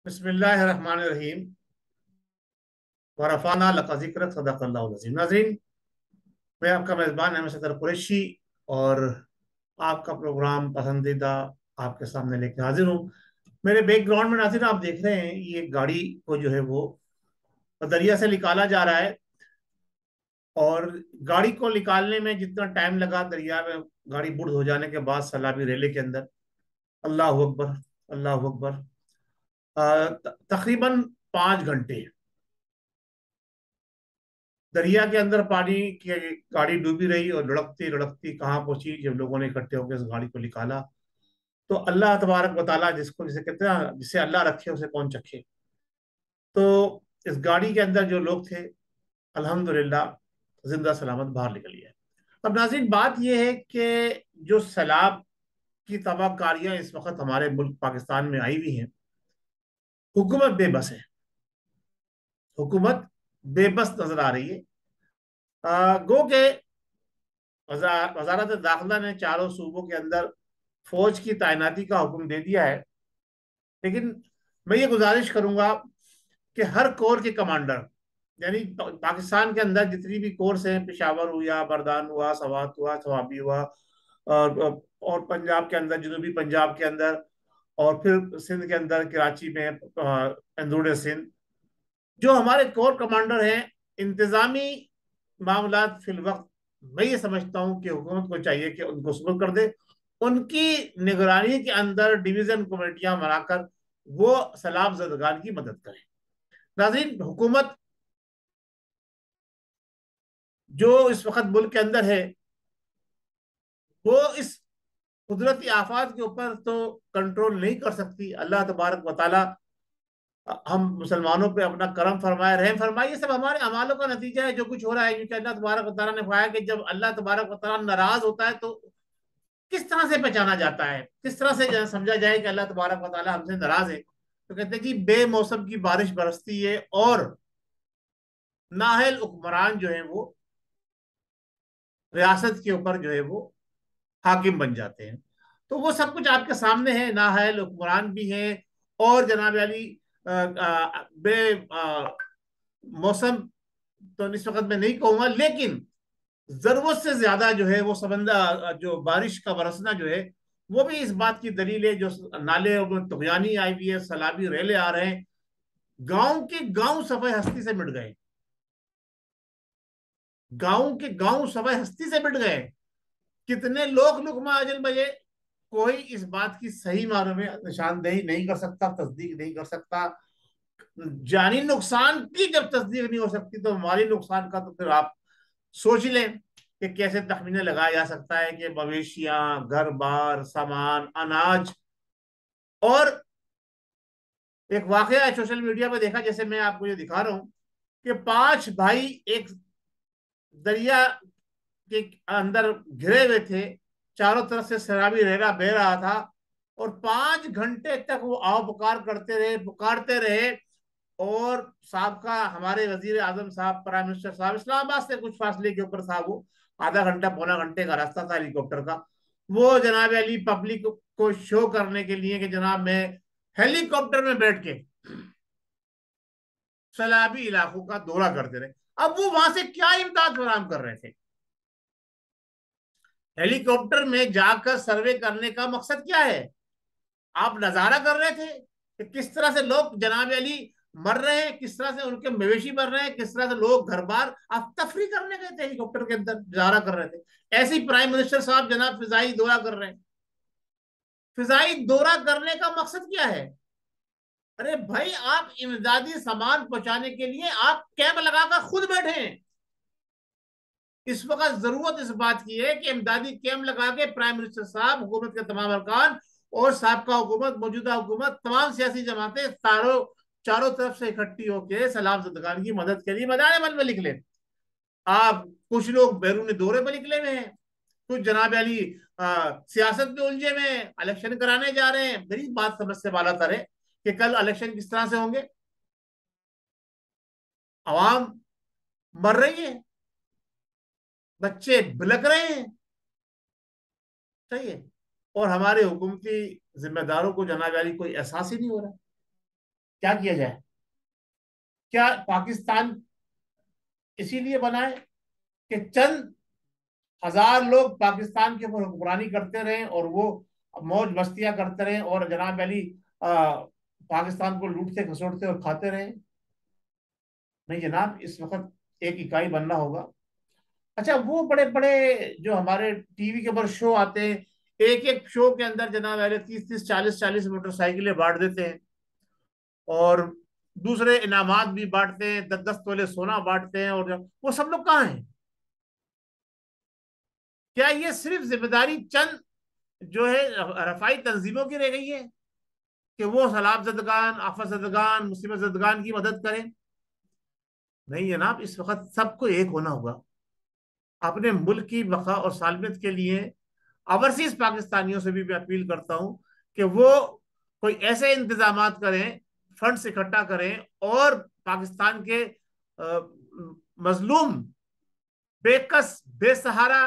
بسم اللہ الرحمن الرحیم ورفعنا لک ذکرک صدق اللہ العظیم۔ ناظرین، میں آپ کا میزبان احمد صدر قریشی اور آپ کا پروگرام پسندیدہ آپ کے سامنے لے کے حاضر ہوں۔ میرے بیک گراؤنڈ میں ناظرین آپ دیکھ رہے ہیں یہ گاڑی کو جو ہے وہ دریا سے نکالا جا رہا ہے، اور گاڑی کو نکالنے میں جتنا ٹائم لگا دریا میں گاڑی بڑھ ہو جانے کے بعد سیلابی ریلے کے اندر، اللہ اکبر اللہ اکبر، تقریباً 5 گھنٹے دریا کے اندر پانی کی گاڑی ڈوبی رہی اور لڑکتی لڑکتی کہاں پہنچی۔ جب لوگوں نے اکٹھے ہو کے اس گاڑی کو نکالا تو اللہ تبارک و تعالیٰ جسے کہتے ہیں جسے اللہ رکھے اسے کون چکھے، تو اس گاڑی کے اندر جو لوگ تھے الحمدللہ زندہ سلامت باہر نکل گئے۔ اب ناظرین بات یہ ہے کہ جو سیلاب کی تباہ کاریاں اس وقت ہمارے ملک پاکستان میں آئی ہوئی ہیں، حکومت بے بس ہے، حکومت بے بس نظر آ رہی ہے۔ گو کہ وزارت داخلہ نے چاروں صوبوں کے اندر فوج کی تعیناتی کا حکم دے دیا ہے، لیکن میں یہ گزارش کروں گا کہ ہر کور کے کمانڈر، یعنی پاکستان کے اندر جتنی بھی کورس ہیں، پشاور ہوا، بردان ہوا، سوات ہوا، سوابی ہوا، اور پنجاب کے اندر، جنوبی پنجاب کے اندر، اور پھر سندھ کے اندر کراچی میں اندرون سندھ، جو ہمارے کور کمانڈر ہیں انتظامی معاملات فی الوقت، میں یہ سمجھتا ہوں کہ حکومت کو چاہیے کہ ان کو سپرد کر دے، ان کی نگرانی کے اندر ڈویژن کمیٹیاں بنا کر وہ سیلاب زدگان کی مدد کریں۔ ناظرین، حکومت جو اس وقت ملک کے اندر ہے وہ اس قدرتی آفات کے اوپر تو کنٹرول نہیں کر سکتی۔ اللہ تبارک و تعالی ہم مسلمانوں پہ اپنا کرم فرمائے، رحم فرمائے، یہ سب ہمارے اعمالوں کا نتیجہ ہے جو کچھ ہو رہا ہے، کیونکہ اللہ تبارک و تعالیٰ نے فرمایا کہ جب اللہ تبارک و تعالیٰ ناراض ہوتا ہے تو کس طرح سے پہچانا جاتا ہے، کس طرح سے سمجھا جائے کہ اللہ تبارک و تعالیٰ ہم سے ناراض ہے؟ تو کہتے ہیں کہ بے موسم کی بارش برستی ہے اور نااہل حکمران جو ہیں وہ ریاست کے اوپر جو ہے وہ حاکم بن جاتے ہیں۔ تو وہ سب کچھ آپ کے سامنے ہے، نااہل حکمران بھی ہیں، اور جناب علی بے موسم تو اس وقت میں نہیں کہوں گا، لیکن ضرورت سے زیادہ جو ہے وہ سمندر جو بارش کا برسنا جو ہے وہ بھی اس بات کی دلیل ہے، جو نالے اور طغیانی آئی ہوئی ہے، سیلابی ریلے آ رہے ہیں، گاؤں کے گاؤں صفحہ ہستی سے مٹ گئے، گاؤں کے گاؤں صفحہ ہستی سے مٹ گئے، کتنے لوگ لقمہ اجل بجے، کوئی اس بات کی صحیح معنوں میں نشاندہی نہیں کر سکتا، تصدیق نہیں کر سکتا۔ جانی نقصان کی جب تصدیق نہیں ہو سکتی تو مالی نقصان کا تو پھر آپ سوچ لیں کہ کیسے تخمینے لگایا جا سکتا ہے کہ مویشیاں، گھر بار، سامان، اناج، اور ایک واقعہ ہے سوشل میڈیا پہ دیکھا، جیسے میں آپ کو یہ دکھا رہا ہوں کہ 5 بھائی ایک دریا کے اندر گھرے ہوئے تھے، چاروں طرف سے سیلابی ریلا بہ رہا تھا، اور 5 گھنٹے تک وہ آؤ پکار کرتے رہے، پکارتے رہے، اور سابقہ ہمارے وزیر اعظم صاحب، پرائم منسٹر صاحب، اسلام آباد سے کچھ فاصلے کے اوپر تھا، وہ آدھا گھنٹہ پونا گھنٹے کا راستہ تھا ہیلی کاپٹر کا، وہ جناب علی پبلک کو شو کرنے کے لیے کہ جناب میں ہیلی کاپٹر میں بیٹھ کے سیلابی علاقوں کا دورہ کرتے رہے۔ اب وہ وہاں سے کیا امداد فراہم کر رہے تھے؟ ہیلی کاپٹر میں جا کر سروے کرنے کا مقصد کیا ہے؟ آپ نظارہ کر رہے تھے کہ کس طرح سے لوگ جناب علی مر رہے ہیں، کس طرح سے ان کے مویشی مر رہے ہیں، کس طرح سے لوگ گھر بار، آپ تفریح کرنے گئے تھے ہیلی کاپٹر کے اندر نظارہ کر رہے تھے؟ ایسے ہی پرائم منسٹر صاحب جناب فضائی دورہ کر رہے ہیں۔ فضائی دورہ کرنے کا مقصد کیا ہے؟ ارے بھائی، آپ امدادی سامان پہنچانے کے لیے آپ کیمپ لگا کر خود بیٹھے ہیں۔ اس وقت ضرورت اس بات کی ہے کہ امدادی کیمپ لگا کے پرائم منسٹر صاحب، حکومت کے تمام ارکان اور سابقہ حکومت، موجودہ حکومت، تمام سیاسی جماعتیں چاروں طرف سے اکٹھی ہو کے سیلاب زدگان کی مدد کے لیے میدان عمل میں نکلے۔ آپ کچھ لوگ بیرون دورے پہ نکلے ہوئے ہیں، کچھ جناب علی سیاست میں الجھے ہوئے ہیں، الیکشن کرانے جا رہے ہیں۔ میری بات سمجھ سے بالا تر ہے کہ کل الیکشن کس طرح سے ہوں گے، عوام مر رہی ہے، بچے بلک رہے ہیں، صحیح ہے، اور ہمارے حکومتی ذمہ داروں کو جناب علی کوئی احساس ہی نہیں ہو رہا۔ کیا کیا جائے؟ کیا پاکستان اسی لیے بنا ہے کہ چند ہزار لوگ پاکستان کے اوپر حکمرانی کرتے رہے اور وہ موج مستیاں کرتے رہے اور جناب علی پاکستان کو لوٹتے کھسوٹتے اور کھاتے رہے؟ نہیں جناب، اس وقت ایک اکائی بننا ہوگا۔ اچھا، وہ بڑے بڑے جو ہمارے ٹی وی کے اوپر شو آتے ہیں، ایک ایک شو کے اندر جناب علی 30 30 40 40 موٹر سائیکلیں بانٹ دیتے ہیں اور دوسرے انعامات بھی بانٹتے ہیں، 10 10 تولے سونا بانٹتے ہیں، اور وہ سب لوگ کہاں ہیں؟ کیا یہ صرف ذمہ داری چند جو ہے رفائی تنظیموں کی رہ گئی ہے کہ وہ سیلاب زدگان، آفت زدگان، مصیبت زدگان کی مدد کریں؟ نہیں جناب، اس وقت سب کو ایک ہونا ہوگا اپنے ملک کی بقا اور سالمیت کے لیے۔ اوورسیز پاکستانیوں سے بھی میں اپیل کرتا ہوں کہ وہ کوئی ایسے انتظامات کریں، فنڈز اکٹھا کریں اور پاکستان کے مظلوم، بے کس، بے سہارا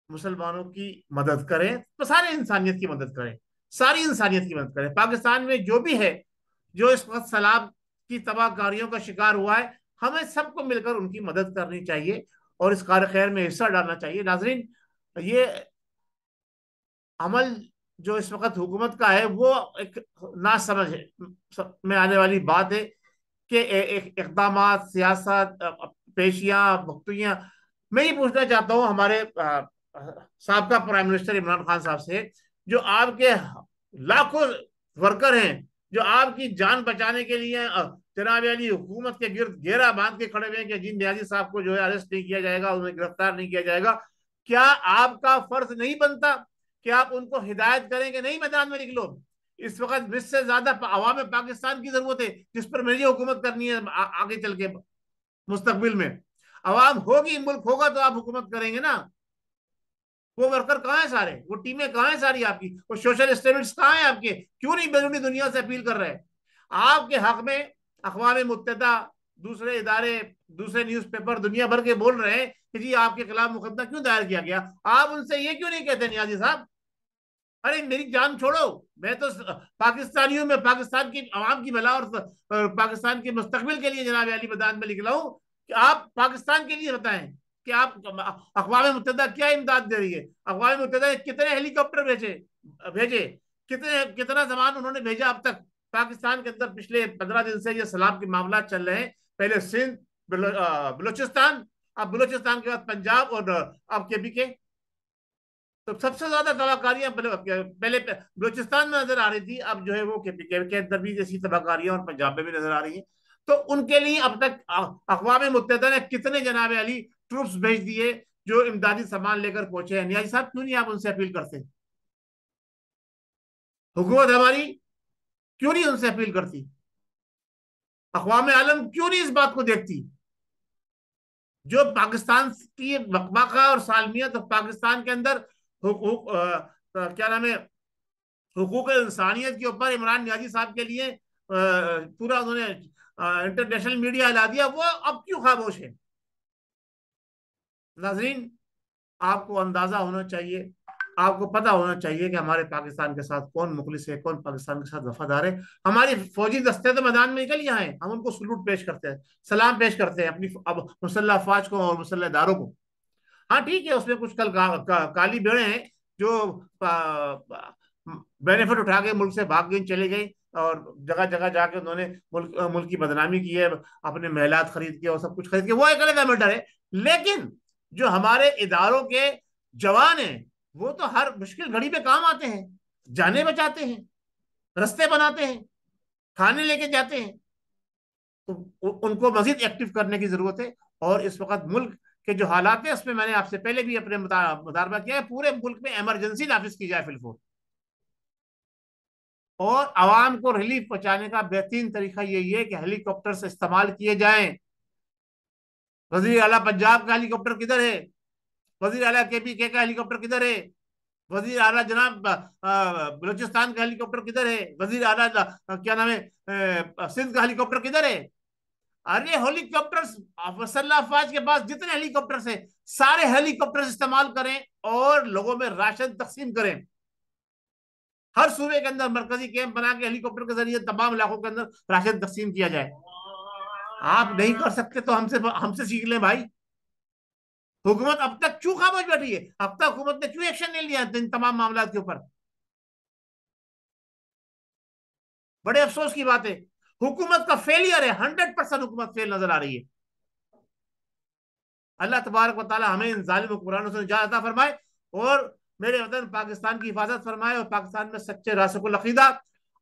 مسلمانوں کی مدد کریں، تو سارے انسانیت کی مدد کریں، ساری انسانیت کی مدد کریں۔ پاکستان میں جو بھی ہے، جو اس وقت سیلاب کی تباہ کاریوں کا شکار ہوا ہے، ہمیں سب کو مل کر ان کی مدد کرنی چاہیے اور اس کار خیر میں حصہ ڈالنا چاہیے۔ ناظرین، یہ عمل جو اس وقت حکومت کا ہے وہ ایک نا سمجھ میں آنے والی بات ہے کہ اقدامات، سیاست، پیشیاں، بختیاں۔ میں یہ پوچھنا چاہتا ہوں ہمارے سابقہ پرائم منسٹر عمران خان صاحب سے، جو آپ کے لاکھوں ورکر ہیں، جو آپ کی جان بچانے کے لیے جناب علی حکومت کے گرد گھیرا باندھ کے کھڑے ہوئے ہیں کہ جن نیازی صاحب کو جو ہے اریسٹ نہیں کیا جائے گا، انہیں گرفتار نہیں کیا جائے گا، کیا آپ کا فرض نہیں بنتا کہ آپ ان کو ہدایت کریں کہ نہیں میدان میں نکلو؟ اس وقت مجھ سے زیادہ عوام پاکستان کی ضرورت ہے جس پر میری حکومت کرنی ہے آگے چل کے مستقبل میں۔ عوام ہوگی، ملک ہوگا تو آپ حکومت کریں گے نا۔ وہ ورکر کہاں ہیں سارے؟ وہ ٹیمیں کہاں ہیں ساری آپ کی؟ وہ سوشل اسٹیٹمنٹس کہاں ہیں آپ کے؟ کیوں نہیں بیرونی دنیا سے اپیل کر رہے؟ آپ کے حق میں اقوام متحدہ، دوسرے ادارے، دوسرے نیوز پیپر دنیا بھر کے بول رہے ہیں کہ جی آپ کے خلاف مقدمہ کیوں دائر کیا گیا؟ آپ ان سے یہ کیوں نہیں کہتے نیازی صاحب، ارے میری جان چھوڑو، میں تو پاکستانیوں میں پاکستان کی عوام کی بھلا اور پاکستان کے مستقبل کے لیے جناب علی میدان میں نکلا ہوں، کہ آپ پاکستان کے لیے بتائیں کہ آپ اقوام متحدہ کیا امداد دے رہی ہے؟ اقوام متحدہ نے کتنے ہیلی کاپٹر بھیجے، کتنا زمان انہوں نے بھیجا اب تک؟ پاکستان کے اندر پچھلے 15 دن سے یہ سیلاب کے معاملات چل رہے ہیں، پہلے سندھ، بلوچستان، اب بلوچستان کے بعد پنجاب اور اب کے پی کے۔ تو سب سے زیادہ تباہ کاریاں پہلے بلوچستان میں نظر آ رہی تھی، اب جو ہے وہ کے اندر بھی جیسی تباہ کاریاں اور پنجاب میں بھی نظر آ رہی ہیں۔ تو ان کے لیے اب تک اقوام متحدہ نے کتنے جناب علی ٹروپس بھیج دیے جو امدادی سامان لے کر پہنچے ہیں؟ نیازی صاحب کیوں نہیں آپ ان سے اپیل کرتے؟ حکومت ہماری کیوں نہیں ان سے اپیل کرتی؟ اقوام عالم کیوں نہیں اس بات کو دیکھتی؟ جو پاکستان کی بقا اور سالمیت اور پاکستان کے اندر حقوق کیا نام ہے، حقوق انسانیت کے اوپر عمران نیازی صاحب کے لیے پورا انہوں نے انٹرنیشنل میڈیا ہلا دیا، وہ اب کیوں خاموش ہے؟ ناظرین، آپ کو اندازہ ہونا چاہیے، آپ کو پتا ہونا چاہیے کہ ہمارے پاکستان کے ساتھ کون مخلص ہے، کون پاکستان کے ساتھ وفادار ہے۔ ہماری فوجی دستے تو میدان میں نکل یہاں ہیں، ہم ان کو سلوٹ پیش کرتے ہیں، سلام پیش کرتے ہیں اپنی مسلح افواج کو اور مسلح اداروں کو۔ ہاں ٹھیک ہے، اس میں کچھ کالی بیڑے ہیں جو بینیفٹ اٹھا کے ملک سے بھاگ گئی، چلے گئی اور جگہ جگہ جا کے انہوں نے ملک کی بدنامی کی ہے، اپنے محلات خرید کے اور سب کچھ خرید کے، وہ ایک الگ میٹر ہے۔ لیکن جو ہمارے اداروں کے جوان ہیں، وہ تو ہر مشکل گھڑی پہ کام آتے ہیں، جانے بچاتے ہیں، رستے بناتے ہیں، کھانے لے کے جاتے ہیں۔ تو ان کو مزید ایکٹیو کرنے کی ضرورت ہے، اور اس وقت ملک کے جو حالات ہیں اس میں نے آپ سے پہلے بھی اپنے مطالبہ کیا ہے، پورے ملک میں ایمرجنسی نافذ کی جائے فی الفور، اور عوام کو ریلیف پہنچانے کا بہترین طریقہ یہی ہے کہ ہیلی کاپٹر سے استعمال کیے جائیں۔ وزیر اعلیٰ پنجاب کا ہیلی کاپٹر کدھر ہے؟ وزیر اعلیٰ کے پی کے کا ہیلی کاپٹر کدھر ہے؟ وزیر اعلیٰ جناب بلوچستان کا ہیلی کاپٹر کدھر ہے؟ وزیر اعلیٰ کیا نام ہے سندھ کا ہیلی کاپٹر کدھر ہے؟ ارے ہیلی کاپٹر مسلح افواج کے پاس جتنے ہیلی کاپٹر ہیں سارے ہیلی کاپٹر استعمال کریں اور لوگوں میں راشن تقسیم کریں۔ ہر صوبے کے اندر مرکزی کیمپ بنا کے ہیلی کاپٹر کے ذریعے تمام علاقوں کے اندر راشن تقسیم کیا جائے. آپ نہیں کر سکتے تو ہم سے سیکھ لیں بھائی. حکومت اب تک کیوں خاموش بیٹھی ہے؟ اب تک حکومت نے کیوں ایکشن نہیں لیا ان تمام معاملات کے اوپر؟ بڑے افسوس کی بات ہے. حکومت کا فیلئر ہے، 100% حکومت فیل نظر آ رہی ہے. اللہ تبارک و تعالی ہمیں ان ظالم حکمرانوں سے نجات عطا فرمائے، اور میرے وطن پاکستان کی حفاظت فرمائے، اور پاکستان میں سچے راسخ العقیدہ،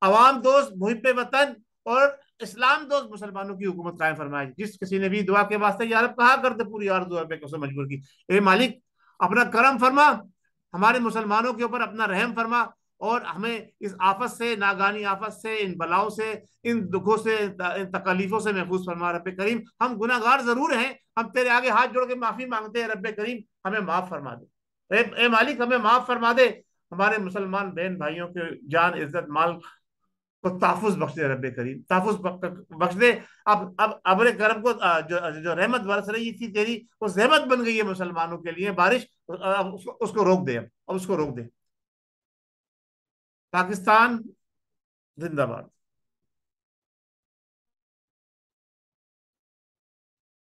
عوام دوست، محب وطن اور اسلام دوست مسلمانوں کی حکومت قائم فرمائے. جس کسی نے بھی دعا کے واسطے یا رب کہا کرتے پوری آرزو پہ کسے مجبور کی. اے مالک اپنا کرم فرما، ہمارے مسلمانوں کے اوپر اپنا رحم فرما، اور ہمیں اس آفت سے، ناگانی آفت سے، ان بلاؤں سے، ان دکھوں سے، ان تکلیفوں سے محفوظ فرما رب کریم. ہم گناہ گار ضرور ہیں، ہم تیرے آگے ہاتھ جوڑ کے معافی مانگتے ہیں رب کریم، ہمیں معاف فرما دے. اے مالک ہمیں معاف فرما دے. ہمارے مسلمان بہن بھائیوں کے جان، عزت، مال کو تحفظ بخش دے رب کریم، تحفظ بخش دے. اب ابر کرم کو جو رحمت برس رہی تھی تیری، وہ زحمت بن گئی ہے مسلمانوں کے لیے بارش. اس کو روک دے، اب اس کو روک دے. پاکستان زندہ باد.